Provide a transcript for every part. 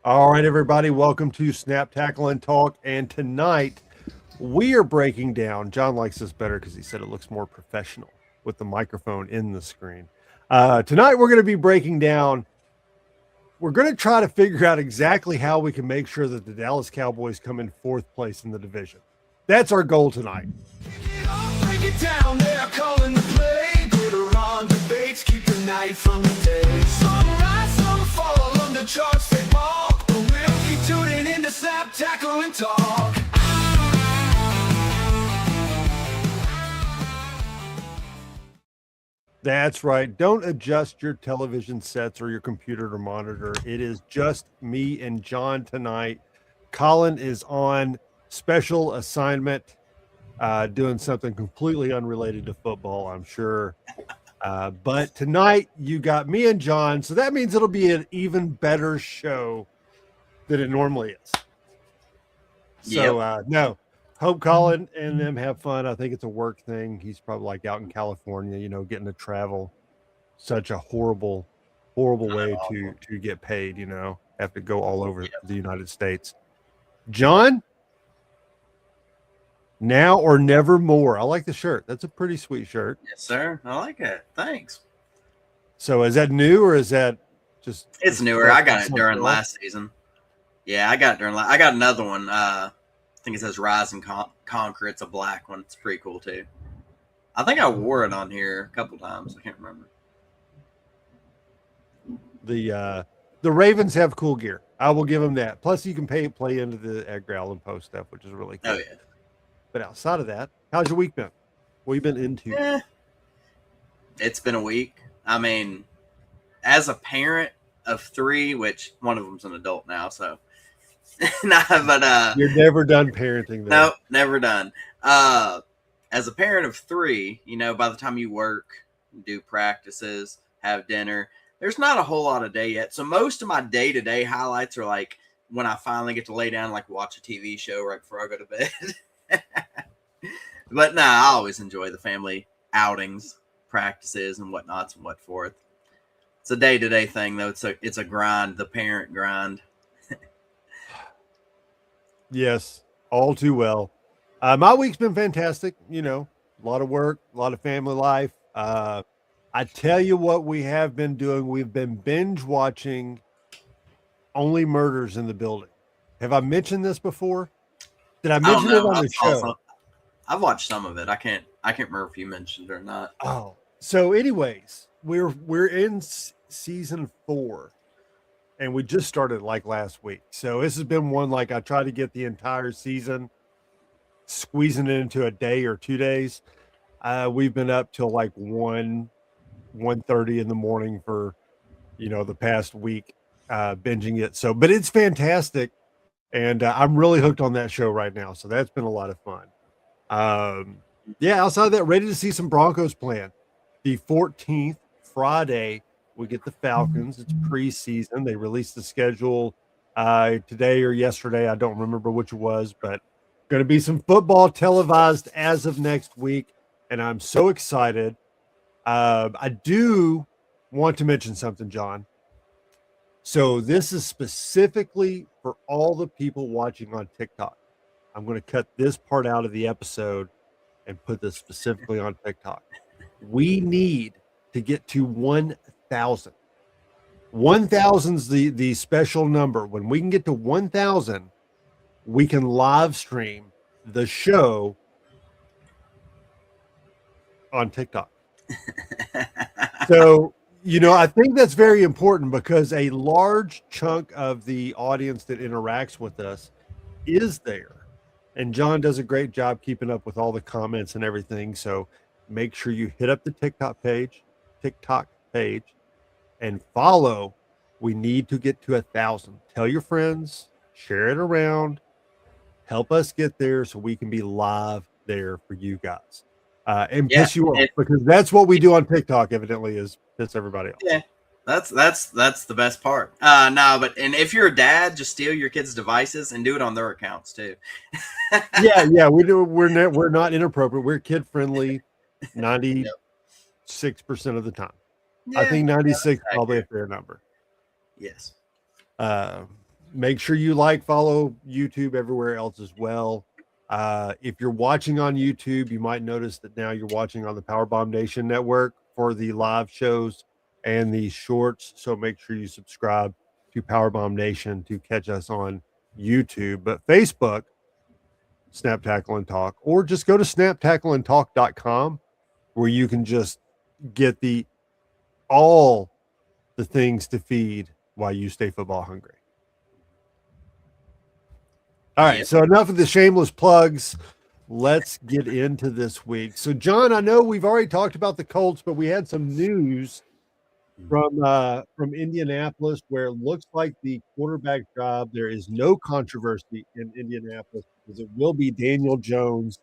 All right, everybody, welcome to Snap, Tackle, and Talk. And tonight we are breaking down. John likes this better because he said it looks more professional with the microphone in the screen. Tonight we're going to be breaking down. We're going to try to figure out exactly how we can make sure that the Dallas Cowboys come in fourth place in the division. That's our goal tonight. Break it down, they're calling the play. Good around debates, keep the night from the day. Some rise, some fall, on the charts they walk. But we'll keep tuning in to Snap, Tackle, and Talk. That's right. Don't adjust your television sets or your computer or monitor. It is just me and John tonight. Collin is on special assignment, doing something completely unrelated to football, I'm sure. But tonight you got me and John, so that means it'll be an even better show than it normally is. So, no. Hope Collin and them have fun. I think it's a work thing. He's probably like out in California, getting to travel. Such a horrible way to get paid, have to go all over the United States. John, now or never more. I like the shirt. That's a pretty sweet shirt. Yes, sir. I like it. Thanks. So is that new or is that just? It's newer. I got it during last season. Yeah, I got it during. I got another one. I think it says Rise and Conquer. It's a black one. It's pretty cool too. I think I wore it on here a couple times. I can't remember. The Ravens have cool gear. I will give them that. Plus, you can play into the Edgar Allan Poe stuff, which is really cool. Oh yeah. But outside of that, how's your week been? What have you been into? It's been a week. I mean, as a parent of 3, which one of them's an adult now, so. But you're never done parenting, though. No, never done. As a parent of 3, by the time you work, do practices, have dinner, there's not a whole lot of day yet. So most of my day-to-day highlights are like when I finally get to lay down and like watch a TV show right before I go to bed. But I always enjoy the family outings, practices, and whatnots and what forth. It's a day-to-day thing, though. It's a grind, the parent grind. Yes, all too well. My week's been fantastic. A lot of work, a lot of family life. I tell you what we have been doing. We've been binge watching Only Murders in the Building. Have I mentioned this before? Did I mention it on the show? I've watched some of it. I can't remember if you mentioned it or not. Oh, so anyways, we're in season 4. And we just started like last week. So this has been one like I tried to get the entire season, squeezing it into a day or 2 days. We've been up till like 1:30 in the morning for, the past week, binging it. So, but it's fantastic. And I'm really hooked on that show right now. So that's been a lot of fun. Outside of that, ready to see some Broncos playing. The 14th, Friday, we get the Falcons. It's preseason. They released the schedule today or yesterday. I don't remember which it was, but going to be some football televised as of next week. And I'm so excited. I do want to mention something, John. So this is specifically for all the people watching on TikTok. I'm going to cut this part out of the episode and put this specifically on TikTok. We need to get to 1,000. 1,000's the special number. When we can get to 1,000, we can live stream the show on TikTok. So, I think that's very important because a large chunk of the audience that interacts with us is there. And John does a great job keeping up with all the comments and everything. So make sure you hit up the TikTok page and follow. We need to get to 1,000. Tell your friends, share it around, help us get there so we can be live there for you guys. And piss you off because that's what we do on TikTok, evidently, is piss everybody off. Yeah, that's the best part. And if you're a dad, just steal your kids' devices and do it on their accounts too. yeah, we do. We're not inappropriate. We're kid friendly, 96% of the time. Yeah, I think 96 is probably a fair number. Yes. Make sure you follow YouTube everywhere else as well. If you're watching on YouTube, you might notice that now you're watching on the Powerbomb Nation network for the live shows and the shorts. So make sure you subscribe to Powerbomb Nation to catch us on YouTube. But Facebook, Snap Tackle and Talk, or just go to snaptackleandtalk.com where you can just get all the things to feed while you stay football hungry. All right, so enough of the shameless plugs. Let's get into this week. So, John, I know we've already talked about the Colts, but we had some news from Indianapolis where it looks like the quarterback job, there is no controversy in Indianapolis because it will be Daniel Jones.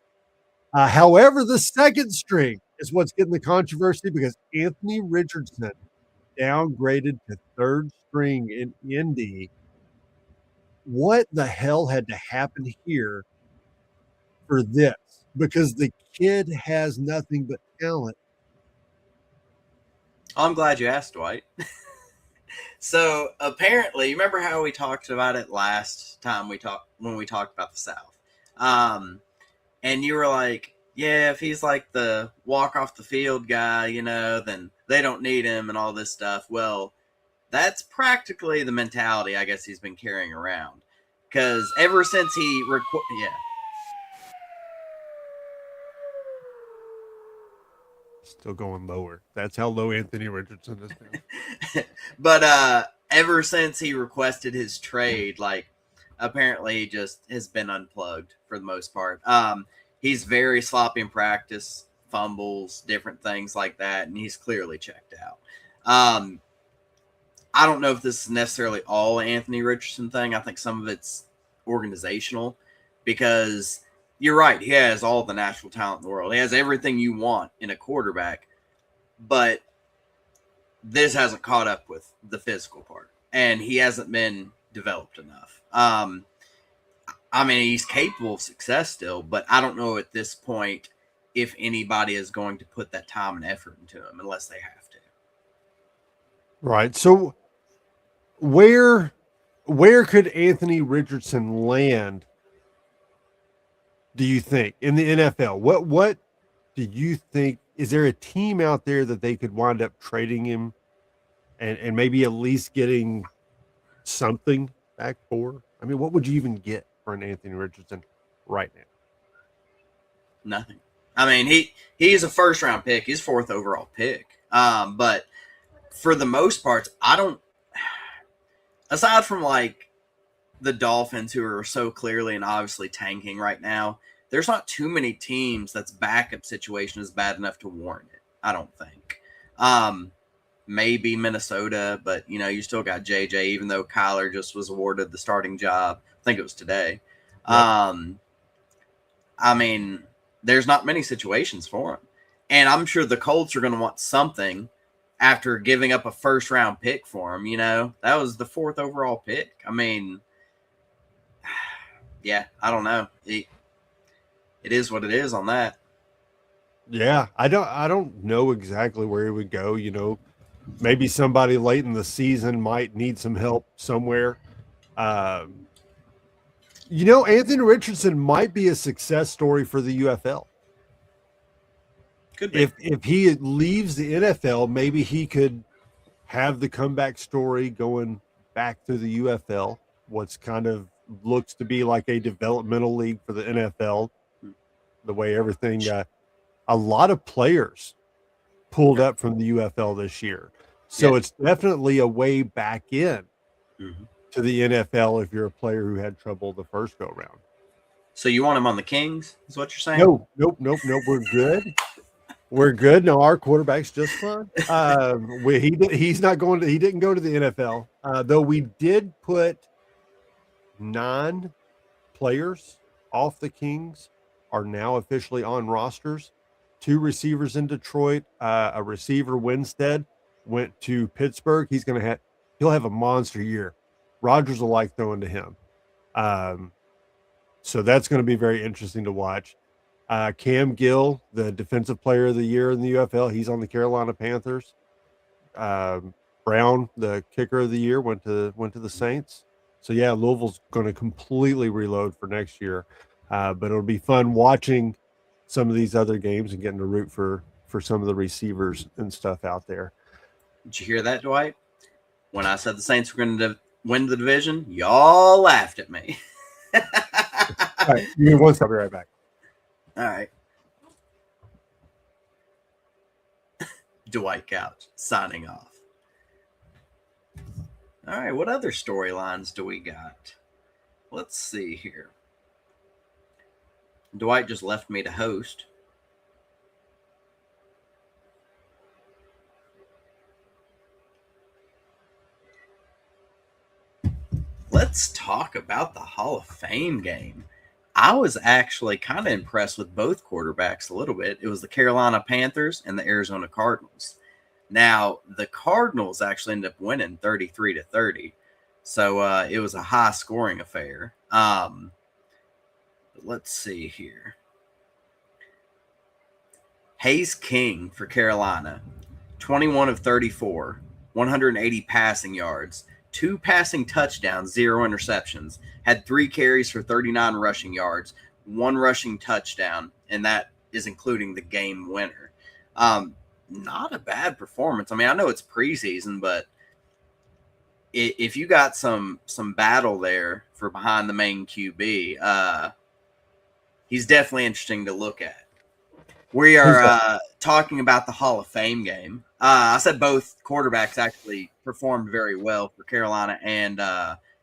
However, the second string is what's getting the controversy because Anthony Richardson downgraded to third string in Indy. What the hell had to happen here for this? Because the kid has nothing but talent. I'm glad you asked, Dwight. So apparently, you remember how we talked about it last time when we talked about the South? And you were like, yeah, if he's like the walk off the field guy, then they don't need him and all this stuff. Well, that's practically the mentality I guess he's been carrying around. Because ever since he Still going lower. That's how low Anthony Richardson has been. But ever since he requested his trade, apparently he just has been unplugged for the most part. He's very sloppy in practice, fumbles, different things like that, and he's clearly checked out. I don't know if this is necessarily all Anthony Richardson thing. I think some of it's organizational because you're right. He has all the natural talent in the world. He has everything you want in a quarterback, but this hasn't caught up with the physical part, and he hasn't been developed enough. He's capable of success still, but I don't know at this point if anybody is going to put that time and effort into him unless they have to. Right. So where could Anthony Richardson land, do you think, in the NFL? What do you think? Is there a team out there that they could wind up trading him and maybe at least getting something back for? I mean, what would you even get for an Anthony Richardson right now? Nothing. I mean, he's a first round pick. He's fourth overall pick. But for the most part, I don't, aside from the Dolphins, who are so clearly and obviously tanking right now, there's not too many teams that's backup situation is bad enough to warrant it. I don't think. Maybe Minnesota, but you still got JJ, even though Kyler just was awarded the starting job. I think it was today. Yep. There's not many situations for him. And I'm sure the Colts are going to want something after giving up a first round pick for him. That was the fourth overall pick. Yeah, I don't know. It is what it is on that. Yeah, I don't know exactly where he would go. Maybe somebody late in the season might need some help somewhere. Anthony Richardson might be a success story for the UFL. Could be. If he leaves the NFL, maybe he could have the comeback story going back to the UFL, what's kind of looks to be like a developmental league for the NFL, the way everything a lot of players pulled up from the UFL this year. So It's definitely a way back in to the NFL if you're a player who had trouble the first go round. So you want him on the Kings, is what you're saying? Nope. We're good. We're good. No, our quarterback's just fine. He didn't go to the NFL, though we did put 9 players off the Kings are now officially on rosters. 2 receivers in Detroit, a receiver, Winstead, went to Pittsburgh. He'll have a monster year. Rodgers will like throwing to him. So that's going to be very interesting to watch. Cam Gill, the defensive player of the year in the UFL, he's on the Carolina Panthers. Brown, the kicker of the year, went to the Saints. So yeah, Louisville's going to completely reload for next year, but it'll be fun watching some of these other games and getting to root for some of the receivers and stuff out there. Did you hear that, Dwight? When I said the Saints were going to win the division, y'all laughed at me. All right, give me one second. I'll be right back. All right. Dwight Couch signing off. All right, what other storylines do we got? Let's see here. Dwight just left me to host. Let's talk about the Hall of Fame game. I was actually kind of impressed with both quarterbacks a little bit. It was the Carolina Panthers and the Arizona Cardinals. Now, the Cardinals actually ended up winning 33-30. So it was a high scoring affair. Let's see here. Hayes King for Carolina, 21 of 34, 180 passing yards, 2 passing touchdowns, 0 interceptions, had 3 carries for 39 rushing yards, 1 rushing touchdown, and that is including the game winner. Not a bad performance. I mean, I know it's preseason, but if you got some battle there for behind the main QB, he's definitely interesting to look at. We are talking about the Hall of Fame game. I said both quarterbacks actually performed very well for Carolina and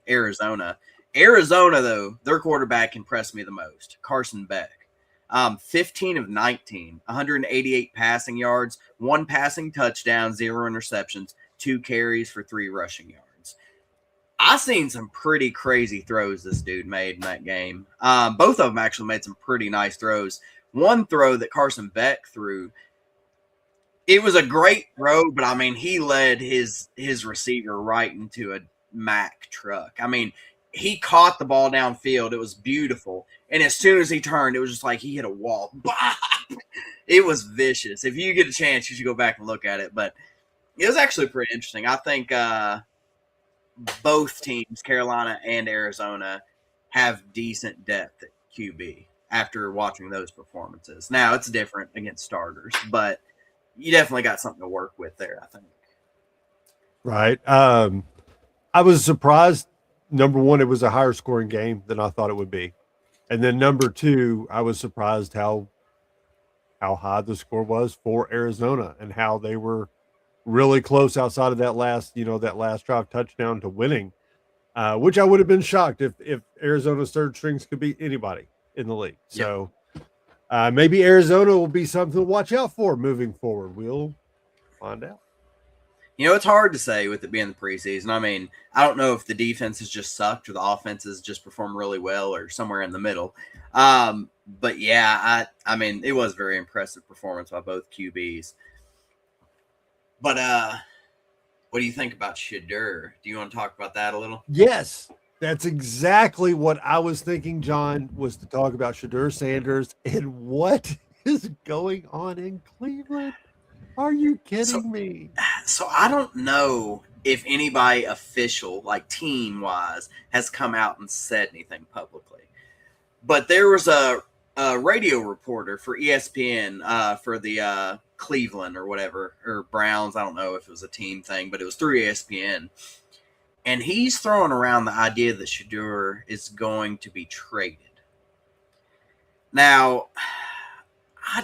Arizona. Arizona, though, their quarterback impressed me the most, Carson Beck. 15 of 19, 188 passing yards, 1 passing touchdown, 0 interceptions, 2 carries for 3 rushing yards. I seen some pretty crazy throws this dude made in that game. Both of them actually made some pretty nice throws. One throw that Carson Beck threw, it was a great throw, but I mean, he led his receiver right into a Mack truck. I mean, he caught the ball downfield. It was beautiful. And as soon as he turned, it was just like he hit a wall. It was vicious. If you get a chance, you should go back and look at it. But it was actually pretty interesting. I think both teams, Carolina and Arizona, have decent depth at QB after watching those performances. Now, it's different against starters, but you definitely got something to work with there, I think. Right. I was surprised. Number one, it was a higher scoring game than I thought it would be. And then number two, I was surprised how high the score was for Arizona and how they were really close outside of that last drive touchdown to winning, which I would have been shocked if Arizona's third strings could beat anybody in the league. Yep. So maybe Arizona will be something to watch out for moving forward. We'll find out. You know, it's hard to say with it being the preseason. I mean, I don't know if the defense has just sucked or the offense has just performed really well or somewhere in the middle. But yeah, I mean, it was a very impressive performance by both QBs. But what do you think about Shedeur? Do you want to talk about that a little? Yes, that's exactly what I was thinking, John, was to talk about Shedeur Sanders and what is going on in Cleveland. Are you kidding me? So I don't know if anybody official, like team-wise, has come out and said anything publicly. But there was a radio reporter for ESPN for the Cleveland or whatever, or Browns. I don't know if it was a team thing, but it was through ESPN. And he's throwing around the idea that Shedeur is going to be traded. Now, I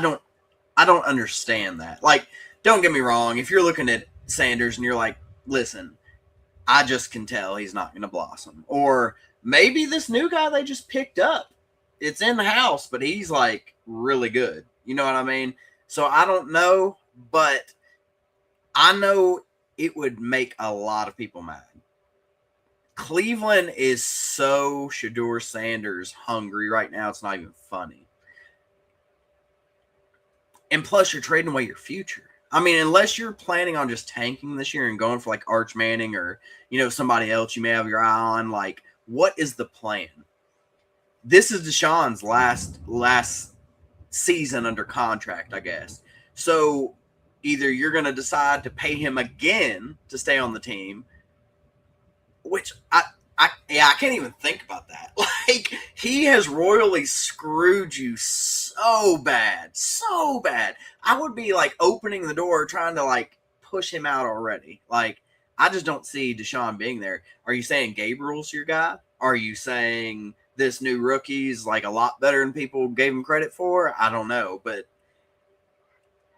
don't understand that. Like, don't get me wrong. If you're looking at Sanders and you're like, listen, I just can tell he's not going to blossom. Or maybe this new guy they just picked up, it's in the house, but he's like really good. You know what I mean? So I don't know, but I know it would make a lot of people mad. Cleveland is so Shedeur Sanders hungry right now. It's not even funny. And plus, you're trading away your future. I mean, unless you're planning on just tanking this year and going for like Arch Manning or, somebody else you may have your eye on, like, what is the plan? This is Deshaun's last season under contract, I guess. So either you're going to decide to pay him again to stay on the team, which I can't even think about that. Like, he has royally screwed you so bad, so bad. I would be like opening the door trying to like push him out already. Like, I just don't see Deshaun being there. Are you saying Gabriel's your guy? Are you saying this new rookie's like a lot better than people gave him credit for? I don't know, but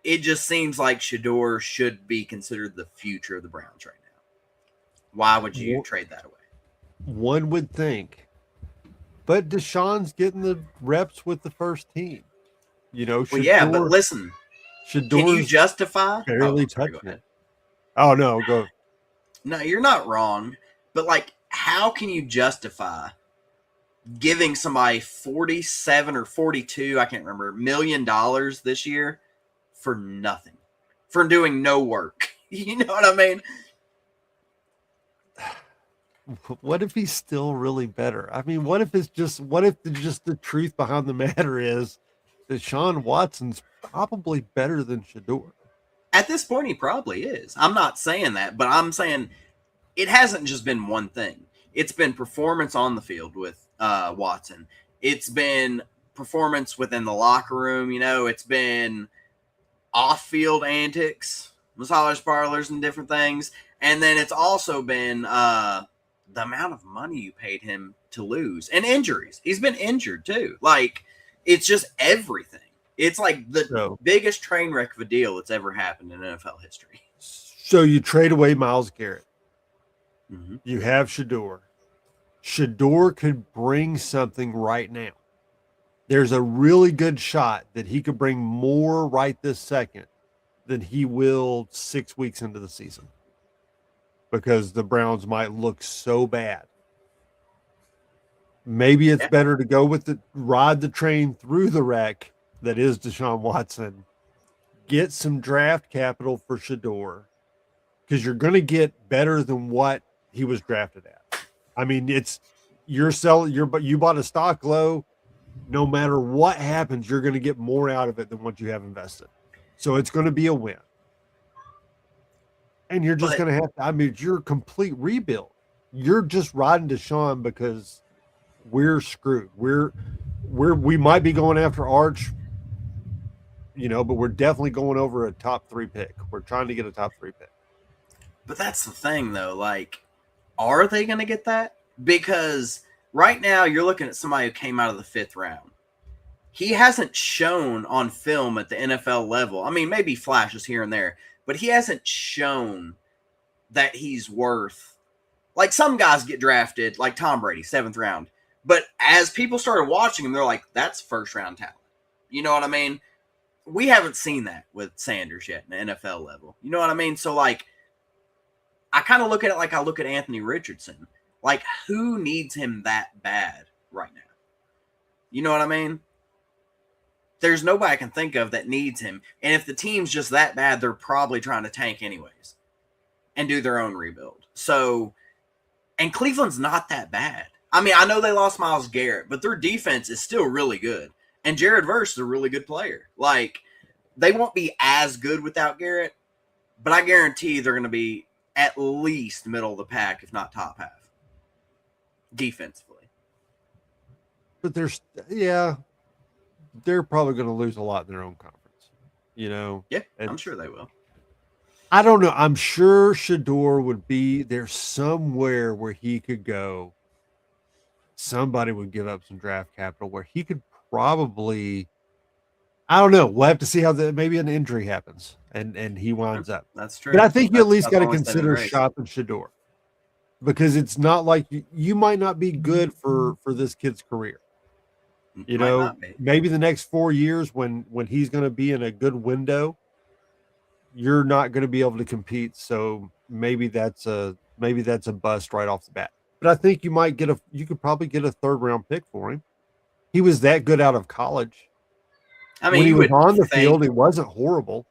it just seems like Shador should be considered the future of the Browns right now. Why would you trade that away? One would think, but Deshaun's getting the reps with the first team. You know, Shador, well, yeah, but listen, Shador's can you justify? Barely touching it. Oh no, go. No, you're not wrong, but like, how can you justify giving somebody 47 or 42, I can't remember, $1 million this year for nothing, for doing no work? You know what I mean? What if he's still really better? I mean, what if the truth behind the matter is that Deshaun Watson's probably better than Shador? At this point, he probably is. I'm not saying that, but I'm saying it hasn't just been one thing. It's been performance on the field with Watson. It's been performance within the locker room. You know, it's been off-field antics, massage parlors, and different things. And then it's also been the amount of money you paid him to lose and injuries. He's been injured too. Like, it's just everything. It's like the biggest train wreck of a deal that's ever happened in NFL history. So you trade away Myles Garrett. Mm-hmm. You have Shador. Shador could bring something right now. There's a really good shot that he could bring more right this second than he will 6 weeks into the season, because the Browns might look so bad. Maybe it's better to go with ride the train through the wreck that is Deshaun Watson, get some draft capital for Shador, because you're going to get better than what he was drafted at. I mean, you bought a stock low. No matter what happens, you're going to get more out of it than what you have invested. So it's going to be a win. And you're just going to have to, I mean, you're a complete rebuild. You're just riding Deshaun because we're screwed. We might be going after Arch, you know, but we're definitely going over a top 3 pick. We're trying to get a top 3 pick. But that's the thing, though. Like, are they going to get that? Because right now you're looking at somebody who came out of the 5th round. He hasn't shown on film at the NFL level. I mean, maybe flashes here and there, but he hasn't shown that he's worth, like, some guys get drafted, like Tom Brady, 7th round. But as people started watching him, they're like, that's first-round talent. You know what I mean? We haven't seen that with Sanders yet in the NFL level. You know what I mean? So, like, I kind of look at it like I look at Anthony Richardson. Like, who needs him that bad right now? You know what I mean? There's nobody I can think of that needs him. And if the team's just that bad, they're probably trying to tank anyways and do their own rebuild. So, and Cleveland's not that bad. I mean, I know they lost Myles Garrett, but their defense is still really good. And Jared Verse is a really good player. Like, they won't be as good without Garrett, but I guarantee they're going to be at least middle of the pack, if not top half, defensively. But they're probably going to lose a lot in their own conference, you know? Yeah, I'm sure they will. I don't know. I'm sure Shador would be there somewhere where he could go. Somebody would give up some draft capital where he could probably, I don't know. We'll have to see how maybe an injury happens and he winds up. That's true. But I think you at least got to consider shopping Shador, because it's not like you might not be good for this kid's career. You know, maybe the next 4 years when he's going to be in a good window, you're not going to be able to compete. So maybe that's a bust right off the bat. But I think you could probably get a 3rd round pick for him. He was that good out of college. I mean, when he was on the field, it wasn't horrible.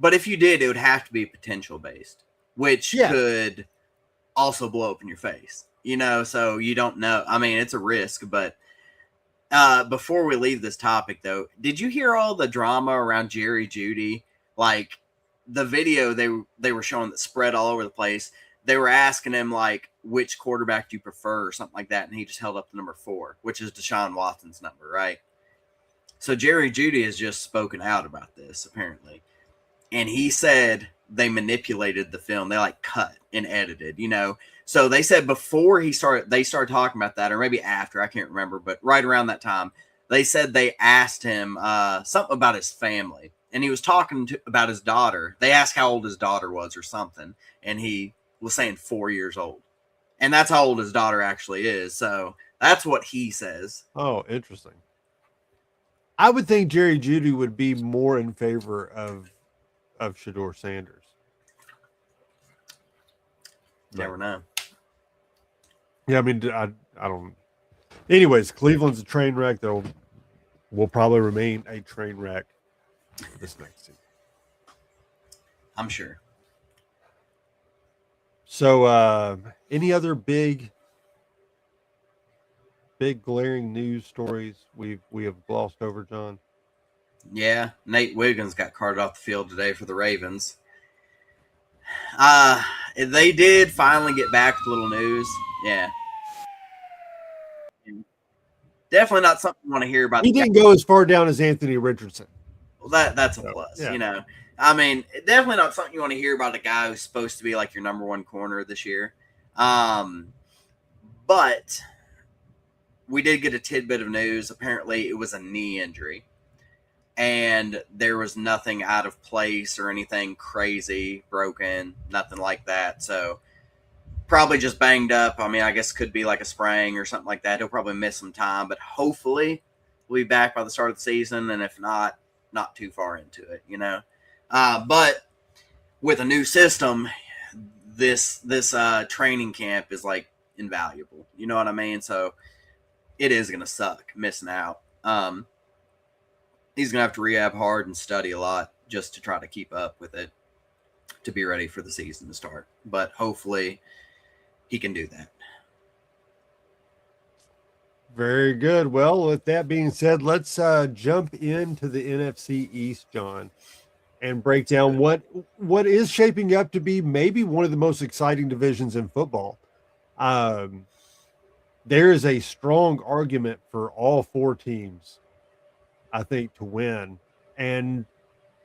But if you did, it would have to be potential based, which could also blow up in your face. You know, so you don't know. I mean, it's a risk, but before we leave this topic, though, did you hear all the drama around Jerry Jeudy? Like, the video they were showing that spread all over the place. they were asking him, like, which quarterback do you prefer or something like that, and he just held up the number 4, which is Deshaun Watson's number, right? So Jerry Jeudy has just spoken out about this, apparently. And he said they manipulated the film. They, like, cut and edited, you know. So they said before they started talking about that, or maybe after, I can't remember, but right around that time, they said they asked him something about his family. And he was talking about his daughter. They asked how old his daughter was or something. And he was saying 4 years old. And that's how old his daughter actually is. So that's what he says. Oh, interesting. I would think Jerry Jeudy would be more in favor of Shedeur Sanders. Never know. Yeah, I mean, I don't. Anyways, Cleveland's a train wreck. Will probably remain a train wreck for this next season. I'm sure. So, any other big glaring news stories we have glossed over, John? Yeah, Nate Wiggins got carted off the field today for the Ravens. They did finally get back with a little news. Yeah. Definitely not something you want to hear about. He didn't go as far down as Anthony Richardson. Well, that's a plus, yeah. You know. I mean, definitely not something you want to hear about a guy who's supposed to be like your number 1 corner this year. But we did get a tidbit of news. Apparently, it was a knee injury. And there was nothing out of place or anything crazy, broken, nothing like that. So probably just banged up. I mean, I guess could be like a sprain or something like that. He'll probably miss some time, but hopefully we'll be back by the start of the season. And if not too far into it, you know. But with a new system, this training camp is like invaluable. You know what I mean? So it is going to suck missing out. He's going to have to rehab hard and study a lot just to try to keep up with it to be ready for the season to start. But hopefully he can do that. Very good. Well, with that being said, let's jump into the NFC East, John, and break down what is shaping up to be maybe one of the most exciting divisions in football. There is a strong argument for all 4 teams, I think, to win. And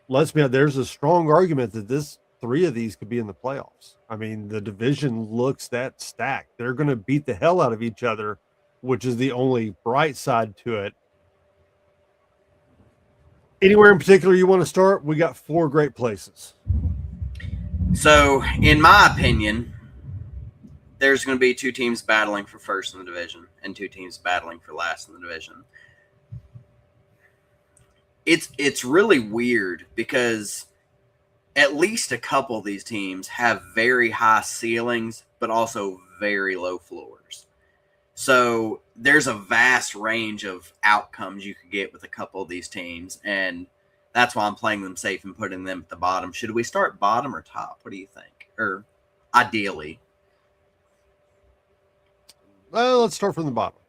let's be honest, there's a strong argument that 3 of these could be in the playoffs. I mean, the division looks that stacked. They're going to beat the hell out of each other, which is the only bright side to it. Anywhere in particular you want to start? We got 4 great places. So, in my opinion, there's going to be 2 teams battling for first in the division and 2 teams battling for last in the division. It's really weird because at least a couple of these teams have very high ceilings, but also very low floors. So there's a vast range of outcomes you could get with a couple of these teams, and that's why I'm playing them safe and putting them at the bottom. Should we start bottom or top? What do you think? Or ideally? Well, let's start from the bottom.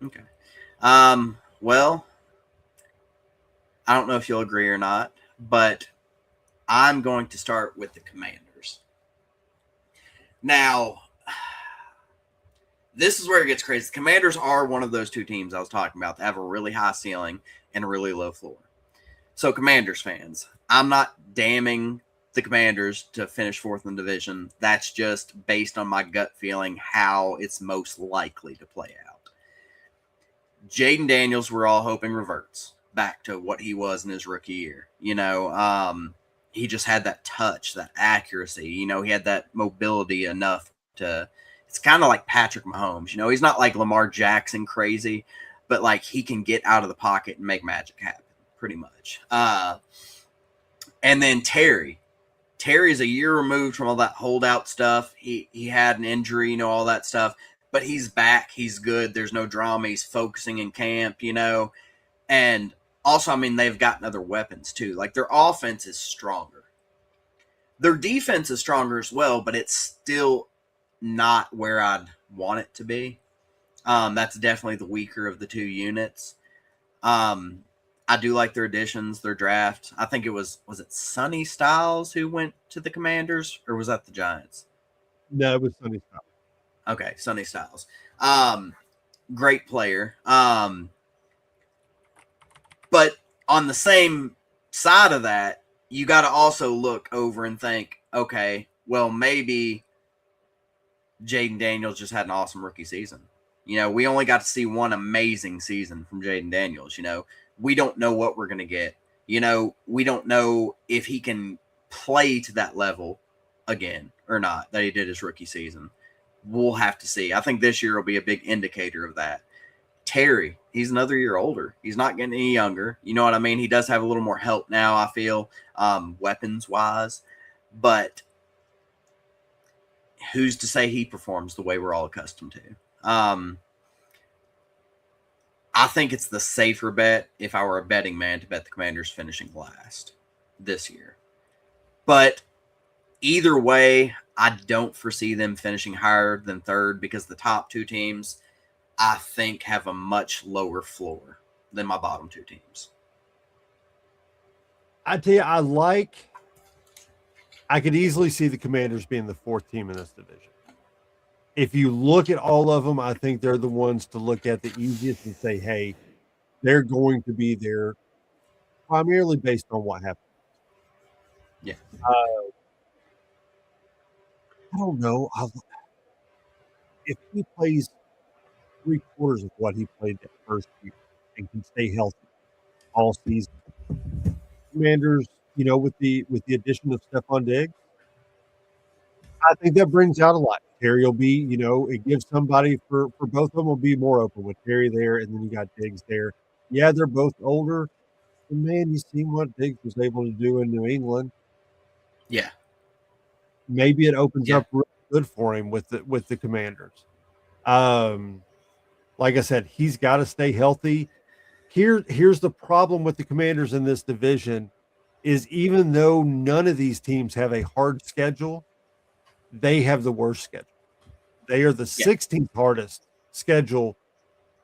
Okay. Well, I don't know if you'll agree or not, but I'm going to start with the Commanders. Now, this is where it gets crazy. The Commanders are one of those 2 teams I was talking about that have a really high ceiling and a really low floor. So, Commanders fans, I'm not damning the Commanders to finish 4th in the division. That's just based on my gut feeling how it's most likely to play out. Jaden Daniels, we're all hoping, reverts back to what he was in his rookie year. You know, he just had that touch, that accuracy. You know, he had that mobility enough to – it's kind of like Patrick Mahomes. You know, he's not like Lamar Jackson crazy, but, like, he can get out of the pocket and make magic happen pretty much. And then Terry. Terry's a year removed from all that holdout stuff. He had an injury, you know, all that stuff. But he's back. He's good. There's no drama. He's focusing in camp, you know. And also, I mean, they've gotten other weapons too. Like, their offense is stronger. Their defense is stronger as well, but it's still not where I'd want it to be. That's definitely the weaker of the 2 units. I do like their additions, their draft. I think it was it Sonny Styles who went to the Commanders, or was that the Giants? No, it was Sonny Styles. Okay, Sonny Styles. Great player. But on the same side of that, you got to also look over and think, okay, well, maybe Jaden Daniels just had an awesome rookie season. We only got to see one amazing season from Jaden Daniels. We don't know what we're going to get. We don't know if he can play to that level again or not that he did his rookie season. We'll have to see. I think this year will be a big indicator of that. Terry, he's another year older. He's not getting any younger. You know what I mean? He does have a little more help now, I feel, weapons-wise. But who's to say he performs the way we're all accustomed to? I think it's the safer bet, if I were a betting man, to bet the Commanders finishing last this year. But either way, I don't foresee them finishing higher than third because the top two teams, I think, have a much lower floor than my bottom two teams. I tell you, I could easily see the Commanders being the fourth team in this division. If you look at all of them, I think they're the ones to look at the easiest and say, hey, they're going to be there primarily based on what happened. Yeah. I don't know. If he plays 3/4 of what he played that first year and can stay healthy all season, Commanders, with the addition of Stephon Diggs, I think that brings out a lot. Terry will be, it gives somebody for both of them will be more open with Terry there, and then you got Diggs there. Yeah, they're both older, but man, you seen what Diggs was able to do in New England. Yeah. Maybe it opens up really good for him with the Commanders. Like I said, he's got to stay healthy. Here's the problem with the Commanders in this division is even though none of these teams have a hard schedule, they have the worst schedule. They are the 16th hardest schedule,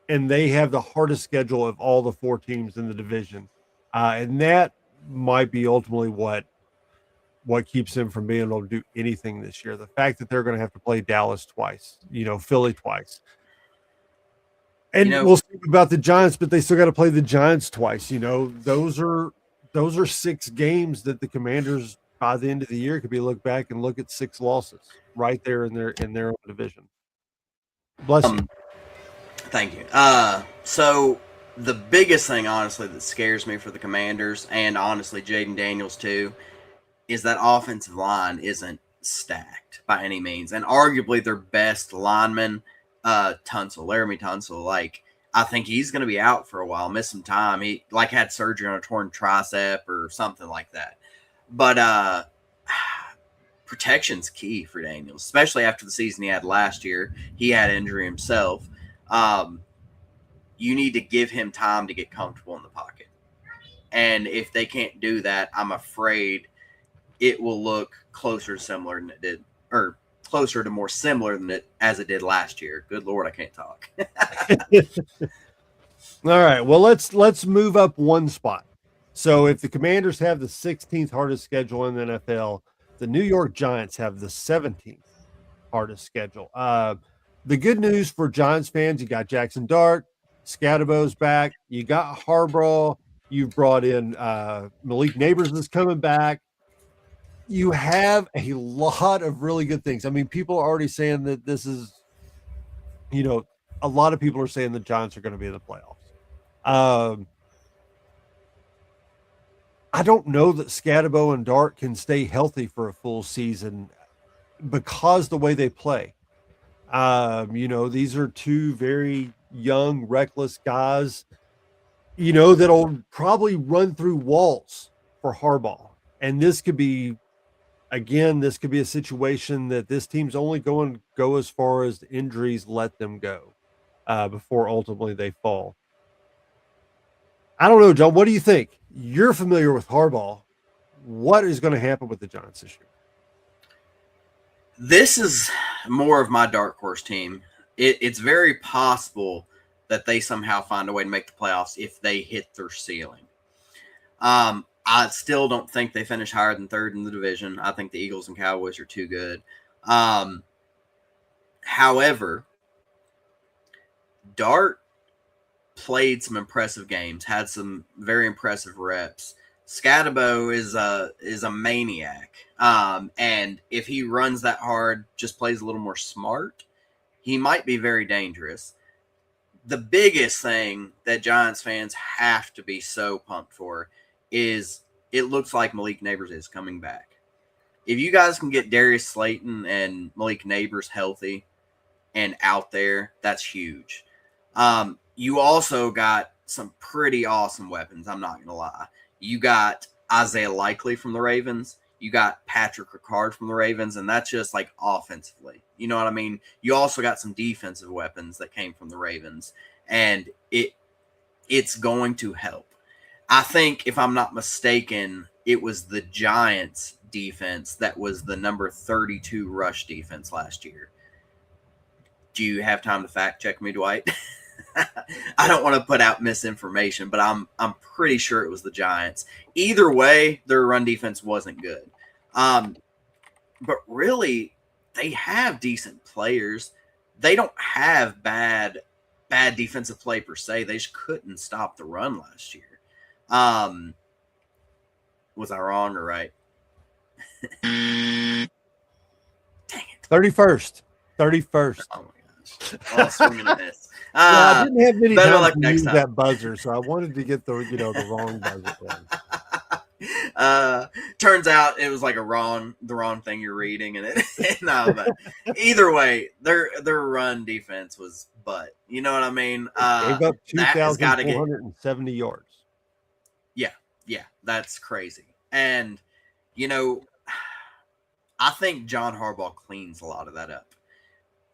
and they have the hardest schedule of all the four teams in the division. And that might be ultimately what keeps them from being able to do anything this year. The fact that they're going to have to play Dallas twice, Philly twice. And we'll speak about the Giants, but they still got to play the Giants twice. Those are 6 games that the Commanders by the end of the year could be look back and look at 6 losses right there in their own division. Bless you. Thank you. So the biggest thing, honestly, that scares me for the Commanders, and honestly Jaden Daniels too, is that offensive line isn't stacked by any means. And arguably their best lineman, Laramie Tunsil, I think he's going to be out for a while, miss some time. He had surgery on a torn tricep or something like that. But protection's key for Daniels, especially after the season he had last year. He had injury himself. You need to give him time to get comfortable in the pocket. And if they can't do that, I'm afraid it will look closer to similar than it did, or closer to more similar than it as it did last year. Good Lord, I can't talk. All right. Well, let's move up one spot. So if the Commanders have the 16th hardest schedule in the NFL, the New York Giants have the 17th hardest schedule. The good news for Giants fans, you got Jackson Dart, Scadabo's back, you got Harbaugh, you've brought in Malik Neighbors is coming back. You have a lot of really good things. I mean, people are already saying that this is, a lot of people are saying the Giants are going to be in the playoffs. I don't know that Scadabo and Dart can stay healthy for a full season because the way they play. These are two very young, reckless guys, that'll probably run through walls for Harbaugh. And this could be a situation that this team's only go as far as injuries let them go before ultimately they fall. I don't know, John. What do you think? You're familiar with Harbaugh. What is going to happen with the Giants this year? This is more of my dark horse team. It's very possible that they somehow find a way to make the playoffs if they hit their ceiling. I still don't think they finish higher than third in the division. I think the Eagles and Cowboys are too good. However, Dart played some impressive games, had some very impressive reps. Scatabo is a maniac, and if he runs that hard, just plays a little more smart, he might be very dangerous. The biggest thing that Giants fans have to be so pumped for is it looks like Malik Neighbors is coming back. If you guys can get Darius Slayton and Malik Neighbors healthy and out there, that's huge. You also got some pretty awesome weapons, I'm not going to lie. You got Isaiah Likely from the Ravens. You got Patrick Ricard from the Ravens, and that's just like offensively. You know what I mean? You also got some defensive weapons that came from the Ravens, and it's going to help. I think, if I'm not mistaken, it was the Giants defense that was the number 32 rush defense last year. Do you have time to fact check me, Dwight? I don't want to put out misinformation, but I'm pretty sure it was the Giants. Either way, their run defense wasn't good. But really, they have decent players. They don't have bad defensive play per se. They just couldn't stop the run last year. Was I wrong or right? Dang it. 31st. Oh my gosh. All swing and a miss. I didn't have many better times to use that buzzer, so I wanted to get the wrong buzzer one. Turns out it was like the wrong thing you're reading, and it no, but either way, their run defense was butt. You know what I mean? Gave up 2,470 yards. Yeah, that's crazy. And I think John Harbaugh cleans a lot of that up.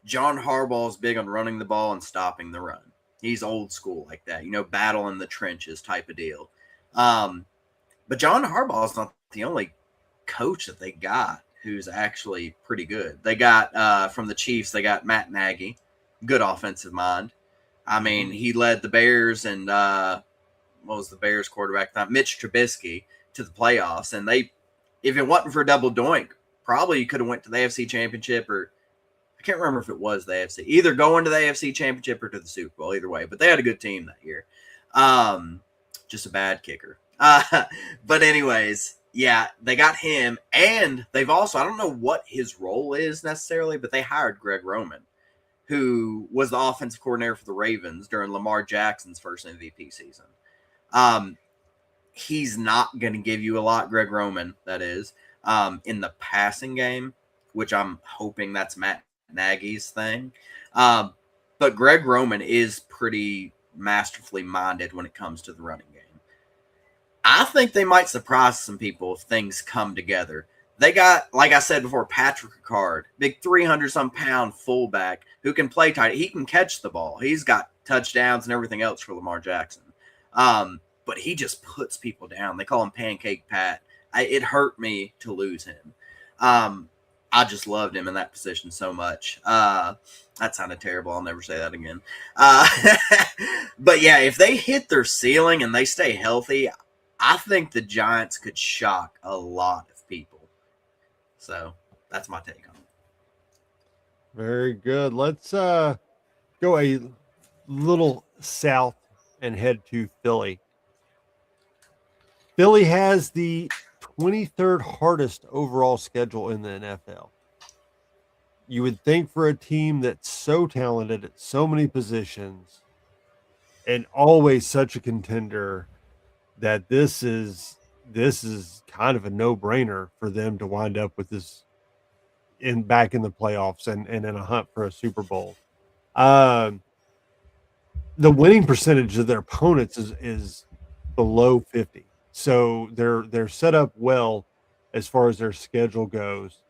John Harbaugh is big on running the ball and stopping the run. He's old school like that, battle in the trenches type of deal. But John Harbaugh is not the only coach that they got who's actually pretty good. They got from the Chiefs, they got Matt Nagy, good offensive mind. I mean, he led the Bears and what was the Bears quarterback time? Mitch Trubisky to the playoffs. And if it wasn't for Double Doink, probably you could have went to the AFC Championship, or I can't remember if it was the AFC. Either going to the AFC Championship or to the Super Bowl, either way. But they had a good team that year. Just a bad kicker. But anyways, yeah, they got him. And they've also, I don't know what his role is necessarily, but they hired Greg Roman, who was the offensive coordinator for the Ravens during Lamar Jackson's first MVP season. He's not going to give you a lot, Greg Roman, that is, in the passing game, which I'm hoping that's Matt Nagy's thing. But Greg Roman is pretty masterfully minded when it comes to the running game. I think they might surprise some people if things come together. They got, like I said before, Patrick Ricard, big 300-some-pound fullback who can play tight. He can catch the ball. He's got touchdowns and everything else for Lamar Jackson. But he just puts people down. They call him Pancake Pat. It hurt me to lose him. I just loved him in that position so much. That sounded terrible. I'll never say that again. But yeah, if they hit their ceiling and they stay healthy, I think the Giants could shock a lot of people. So that's my take on it. Very good. Let's go a little south and head to Philly. Philly has the 23rd hardest overall schedule in the NFL. You would think for a team that's so talented at so many positions and always such a contender that this is kind of a no-brainer for them to wind up with this back in the playoffs and in a hunt for a Super Bowl. The winning percentage of their opponents is below 50. So they're set up well as far as their schedule goes.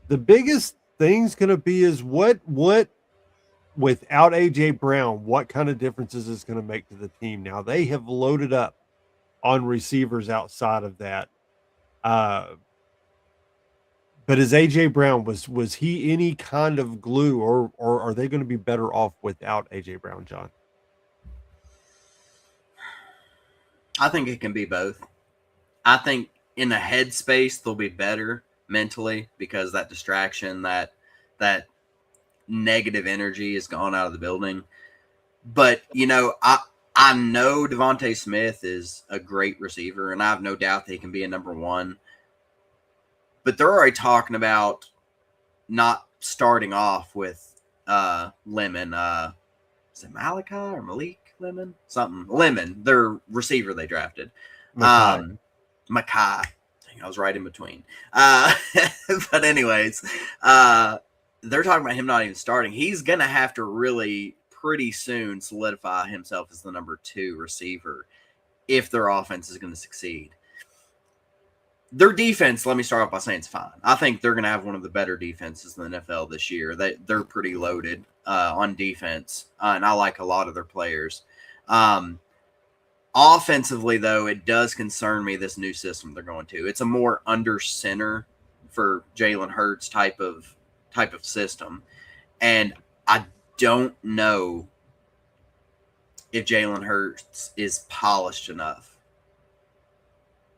The biggest thing's going to be is what without AJ Brown, what kind of differences is going to make to the team. Now they have loaded up on receivers outside of that. But is AJ Brown, was he any kind of glue, or are they going to be better off without AJ Brown, John? I think it can be both. I think in the headspace they'll be better mentally because that distraction, that negative energy has gone out of the building. But, I know Devontae Smith is a great receiver, and I have no doubt that he can be a number one. But they're already talking about not starting off with Lemon. Is it Malachi or Malik Lemon? Something. Lemon, their receiver they drafted. Makai. Dang, I was right in between. But anyways, they're talking about him not even starting. He's going to have to really pretty soon solidify himself as the number 2 receiver if their offense is going to succeed. Their defense, let me start off by saying it's fine. I think they're going to have one of the better defenses in the NFL this year. They're pretty loaded on defense, and I like a lot of their players. Offensively, though, it does concern me, this new system they're going to. It's a more under center for Jalen Hurts type of system, and I don't know if Jalen Hurts is polished enough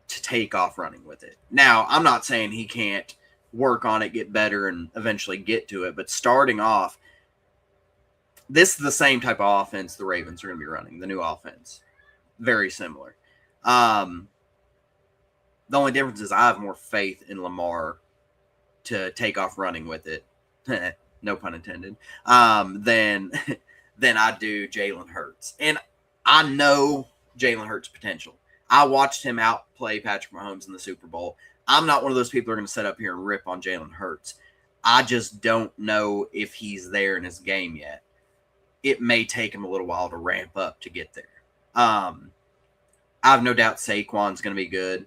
to take off running with it. Now, I'm not saying he can't work on it, get better, and eventually get to it, but starting off, this is the same type of offense the Ravens are going to be running, the new offense. Very similar. The only difference is I have more faith in Lamar to take off running with it. No pun intended. Than I do Jalen Hurts. And I know Jalen Hurts' potential. I watched him outplay Patrick Mahomes in the Super Bowl. I'm not one of those people who are going to sit up here and rip on Jalen Hurts. I just don't know if he's there in his game yet. It may take him a little while to ramp up to get there. I have no doubt Saquon's going to be good.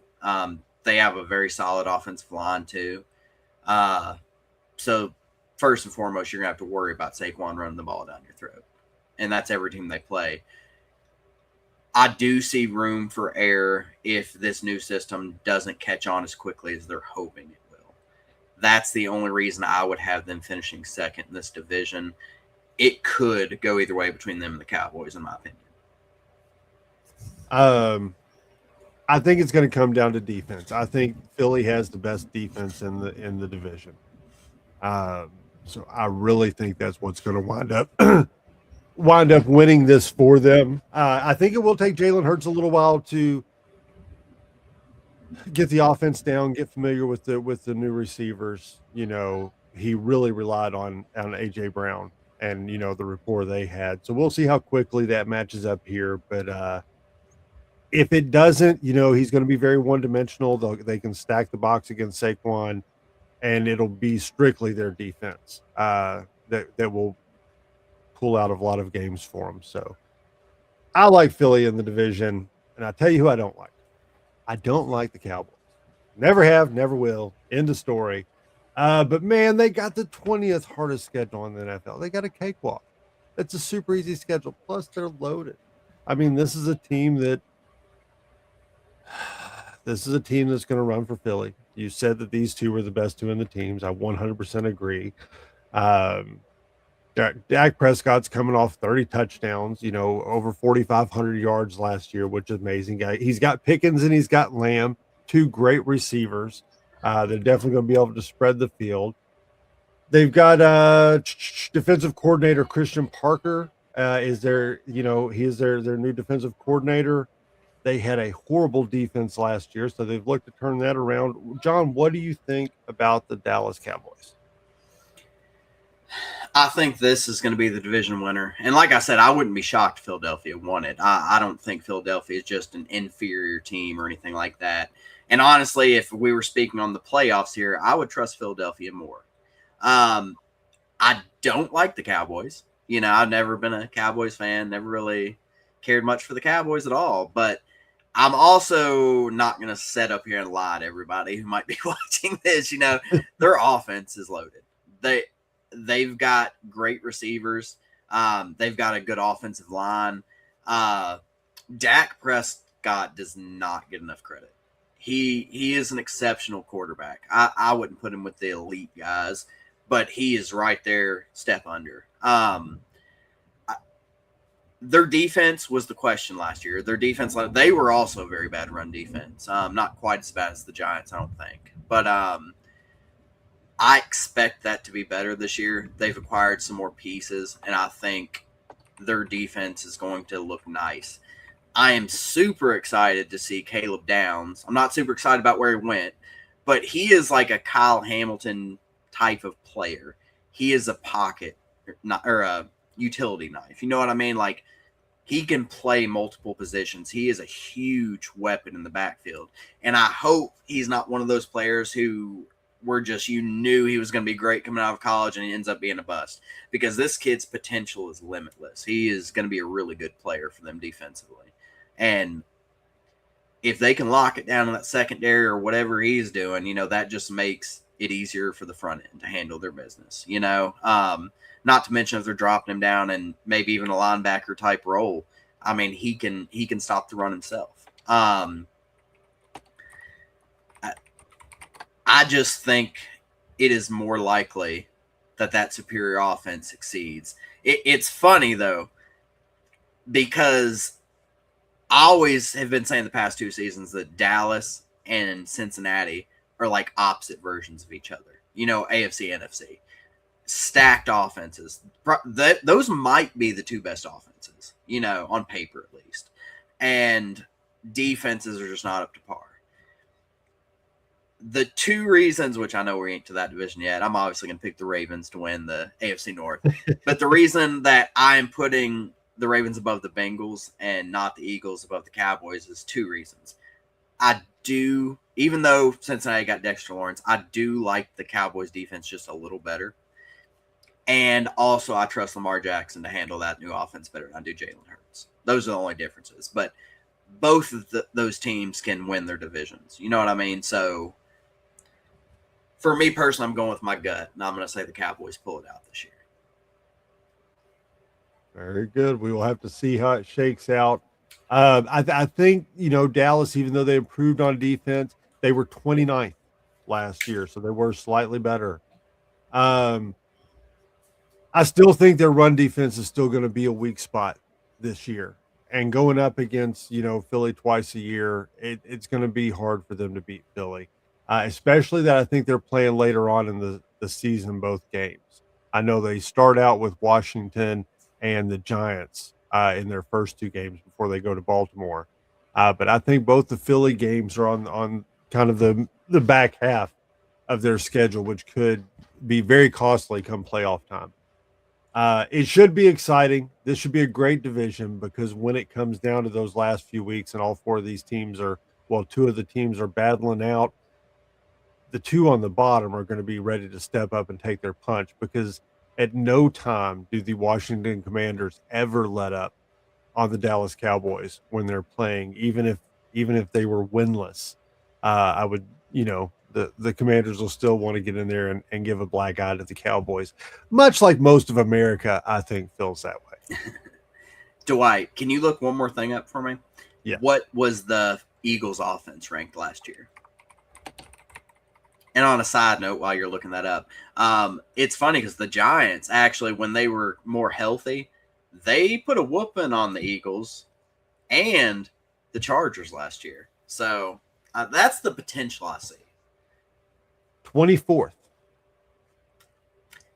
They have a very solid offensive line too. So first and foremost, you're going to have to worry about Saquon running the ball down your throat. And that's every team they play. I do see room for error if this new system doesn't catch on as quickly as they're hoping it will. That's the only reason I would have them finishing second in this division. It could go either way between them and the Cowboys, in my opinion. I think it's going to come down to defense. I think Philly has the best defense in the division. So I really think that's what's going to wind up winning this for them. I think it will take Jalen Hurts a little while to get the offense down, get familiar with the new receivers. He really relied on AJ Brown and the rapport they had. So we'll see how quickly that matches up here. But if it doesn't, he's going to be very one-dimensional. They can stack the box against Saquon, and it'll be strictly their defense that will pull out of a lot of games for them. So I like Philly in the division, and I tell you who I don't like. I don't like the Cowboys. Never have, never will. End of story. But, man, they got the 20th hardest schedule in the NFL. They got a cakewalk. It's a super easy schedule. Plus, they're loaded. I mean, this is a team that's going to run for Philly. You said that these two were the best two in the teams. I 100% agree. Dak Prescott's coming off 30 touchdowns, over 4,500 yards last year, which is amazing. He's got Pickens and he's got Lamb, two great receivers. They're definitely going to be able to spread the field. They've got defensive coordinator Christian Parker he is their new defensive coordinator. They had a horrible defense last year, so they've looked to turn that around. John, what do you think about the Dallas Cowboys? I think this is going to be the division winner. And like I said, I wouldn't be shocked if Philadelphia won it. I don't think Philadelphia is just an inferior team or anything like that. And honestly, if we were speaking on the playoffs here, I would trust Philadelphia more. I don't like the Cowboys. I've never been a Cowboys fan, never really cared much for the Cowboys at all. But I'm also not going to sit up here and lie to everybody who might be watching this. Their offense is loaded. They've got great receivers. They've got a good offensive line. Dak Prescott does not get enough credit. He is an exceptional quarterback. I wouldn't put him with the elite guys, but he is right there, step under. Their defense was the question last year. Their defense, they were also very bad run defense. Not quite as bad as the Giants, I don't think. But I expect that to be better this year. They've acquired some more pieces, and I think their defense is going to look nice. I am super excited to see Caleb Downs. I'm not super excited about where he went, but he is like a Kyle Hamilton type of player. He is a pocket or a utility knife. You know what I mean? Like, he can play multiple positions. He is a huge weapon in the backfield. And I hope he's not one of those players who you knew he was going to be great coming out of college and he ends up being a bust, because this kid's potential is limitless. He is going to be a really good player for them defensively. And if they can lock it down in that secondary or whatever he's doing, that just makes it easier for the front end to handle their business, not to mention if they're dropping him down and maybe even a linebacker type role. I mean, he can stop the run himself. I just think it is more likely that superior offense succeeds. It's funny, though, because I always have been saying the past 2 seasons that Dallas and Cincinnati are like opposite versions of each other. AFC, NFC. Stacked offenses. Those might be the 2 best offenses, on paper at least. And defenses are just not up to par. The 2 reasons, which I know we ain't to that division yet, I'm obviously going to pick the Ravens to win the AFC North. But the reason that I'm putting the Ravens above the Bengals and not the Eagles above the Cowboys is 2 reasons. I do, even though Cincinnati got Dexter Lawrence, I do like the Cowboys defense just a little better. And also, I trust Lamar Jackson to handle that new offense better than I do Jalen Hurts. Those are the only differences. But both of those teams can win their divisions. You know what I mean? So, for me personally, I'm going with my gut, and I'm going to say the Cowboys pull it out this year. Very good. We will have to see how it shakes out. I think, Dallas, even though they improved on defense, they were 29th last year, so they were slightly better. I still think their run defense is still going to be a weak spot this year. And going up against, Philly twice a year, it's going to be hard for them to beat Philly, especially that I think they're playing later on in the season, both games. I know they start out with Washington and the Giants in their first 2 games before they go to Baltimore. But I think both the Philly games are on kind of the back half of their schedule, which could be very costly come playoff time. It should be exciting. This should be a great division, because when it comes down to those last few weeks and all 4 of these teams 2 of the teams are battling out, the 2 on the bottom are going to be ready to step up and take their punch, because at no time do the Washington Commanders ever let up on the Dallas Cowboys when they're playing, even if they were winless. I would, the Commanders will still want to get in there and give a black eye to the Cowboys, much like most of America, I think, feels that way. Dwight, can you look one more thing up for me? Yeah. What was the Eagles' offense ranked last year? And on a side note, while you're looking that up, it's funny because the Giants, actually, when they were more healthy, they put a whooping on the Eagles and the Chargers last year. So that's the potential I see. 24th.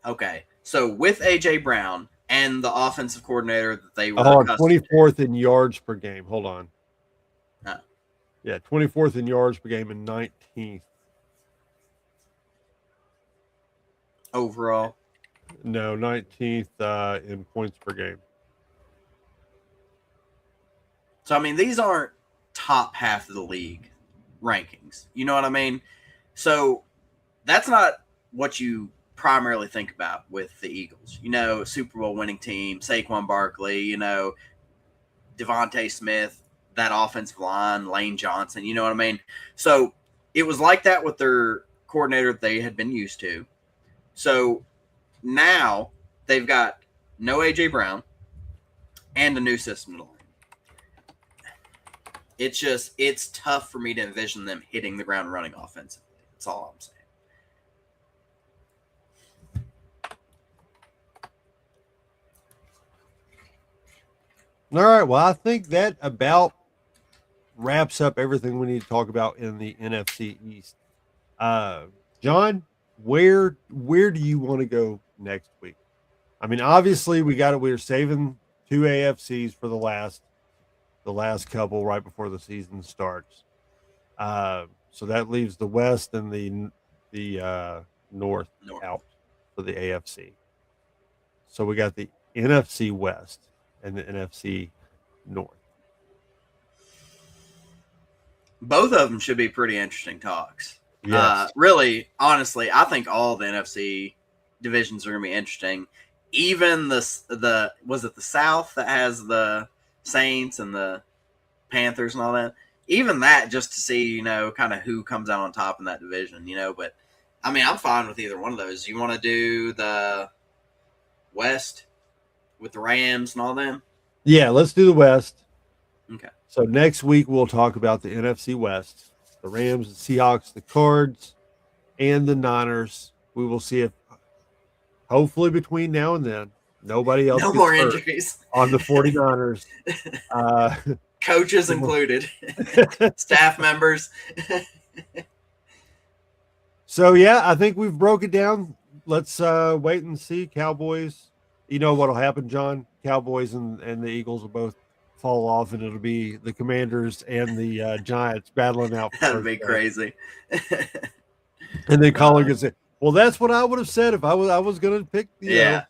Okay, so with A.J. Brown and the offensive coordinator that they were 24th in yards per game. Hold on. Oh. Yeah, 24th in yards per game and 19th. Overall? No, 19th in points per game. So, I mean, these aren't top half of the league rankings. You know what I mean? So, that's not what you primarily think about with the Eagles. Super Bowl winning team, Saquon Barkley, Devontae Smith, that offensive line, Lane Johnson, you know what I mean? So, it was like that with their coordinator that they had been used to. So now they've got no A.J. Brown and a new system to learn. It's tough for me to envision them hitting the ground running offensively. That's all I'm saying. All right. Well, I think that about wraps up everything we need to talk about in the NFC East. John, where do you want to go next week? I mean, obviously we're saving 2 AFCs for the last couple right before the season starts. So that leaves the West and the North out for the AFC. So we got the NFC West and the NFC North. Both of them should be pretty interesting talks. Yes. Really, honestly, I think all the NFC divisions are going to be interesting. Even the was it the South that has the Saints and the Panthers and all that? Even that, just to see, kind of who comes out on top in that division, But, I mean, I'm fine with either one of those. You want to do the West with the Rams and all them? Yeah, let's do the West. Okay. So next week we'll talk about the NFC West, the Rams, the Seahawks, the Cards, and the Niners. We will see if, hopefully between now and then, nobody else No gets more hurt injuries on the 49ers. Coaches included, staff members. So, yeah, I think we've broke it down. Let's wait and see. Cowboys, you know what will happen, John? Cowboys and the Eagles will both fall off, and it'll be the Commanders and the Giants battling out. That'd be crazy. And then Collin can say, well, that's what I would have said if I was going to pick.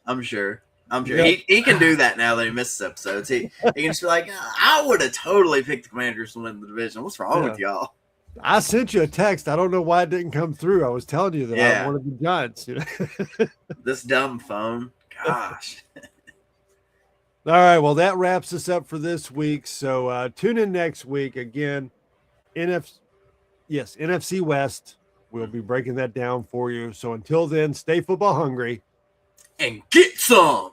I'm sure. Yeah. He can do that now that he misses episodes. He can just be like, I would have totally picked the Commanders to win the division. What's wrong with y'all? I sent you a text. I don't know why it didn't come through. I was telling you that I wanted the Giants. This dumb phone. Gosh. All right. Well, that wraps us up for this week. So tune in next week. Again, NFC West. We'll be breaking that down for you. So until then, stay football hungry. And get some.